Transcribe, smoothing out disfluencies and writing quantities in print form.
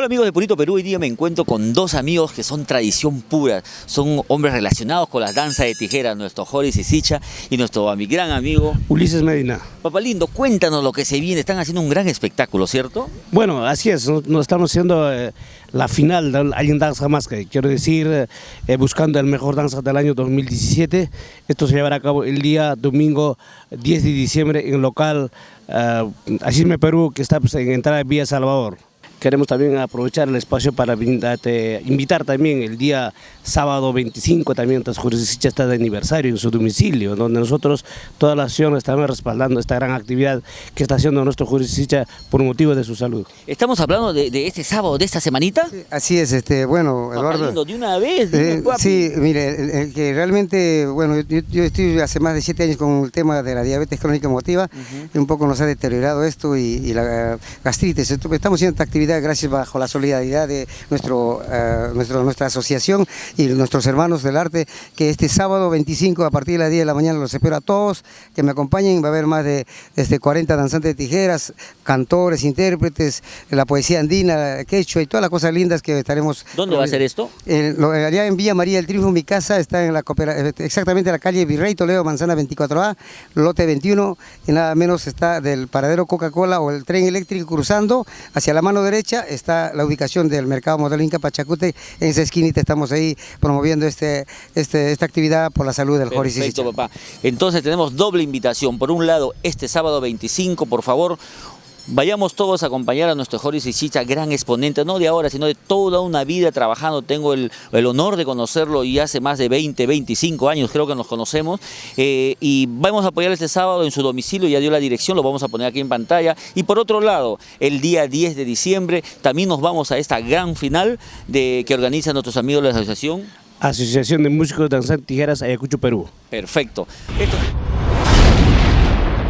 Hola amigos de Purito Perú, hoy día me encuentro con dos amigos que son tradición pura, son hombres relacionados con la danza de tijeras, nuestro Joris Isicha y nuestro mi gran amigo Ulises Medina. Papá Lindo, cuéntanos lo que se viene, están haciendo un gran espectáculo, ¿cierto? Bueno, así es, nos estamos haciendo la final del Allen Danza Mask, quiero decir, buscando el mejor danza del año 2017. Esto se llevará a cabo el día domingo 10 de diciembre en el local Asisme Perú, que está en entrada de Vía Salvador. Queremos también aprovechar el espacio para invitar también el día sábado 25, también Joris Isicha está de aniversario en su domicilio, donde nosotros, toda la acción, estamos respaldando esta gran actividad que está haciendo nuestro Joris Isicha por motivo de su salud. Estamos hablando de este sábado, de esta semanita. Sí, así es, bueno, Papá Eduardo. Lindo, de una vez, dime, papi. Sí, mire, que realmente, bueno, yo estoy hace más de 7 años con el tema de la diabetes crónica emotiva, un poco nos ha deteriorado esto y la gastritis. Estamos haciendo esta actividad gracias bajo la solidaridad de nuestra asociación y nuestros hermanos del arte, que este sábado 25 a partir de las 10 de la mañana los espero a todos, que me acompañen. Va a haber más de 40 danzantes de tijeras, cantores, intérpretes, la poesía andina, quechua y todas las cosas lindas que estaremos... ¿Dónde va a ser esto? Allá en Villa María del Triunfo, mi casa está en exactamente en la calle Virrey Toledo, Manzana 24A, lote 21, y nada menos está del paradero Coca-Cola o el tren eléctrico cruzando hacia la mano derecha. Está la ubicación del Mercado Modelo Inca Pachacute, en esa esquinita estamos ahí promoviendo esta actividad por la salud del Joris Isicha. Perfecto, papá. Entonces tenemos doble invitación. Por un lado, este sábado 25, por favor, vayamos todos a acompañar a nuestro Joris Isicha, gran exponente, no de ahora, sino de toda una vida trabajando. Tengo el honor de conocerlo y hace más de 25 años creo que nos conocemos. Y vamos a apoyar este sábado en su domicilio, ya dio la dirección, lo vamos a poner aquí en pantalla. Y por otro lado, el día 10 de diciembre también nos vamos a esta gran final que organizan nuestros amigos de la Asociación Asociación de Músicos Danzantes Tijeras Ayacucho, Perú. Perfecto. Esto...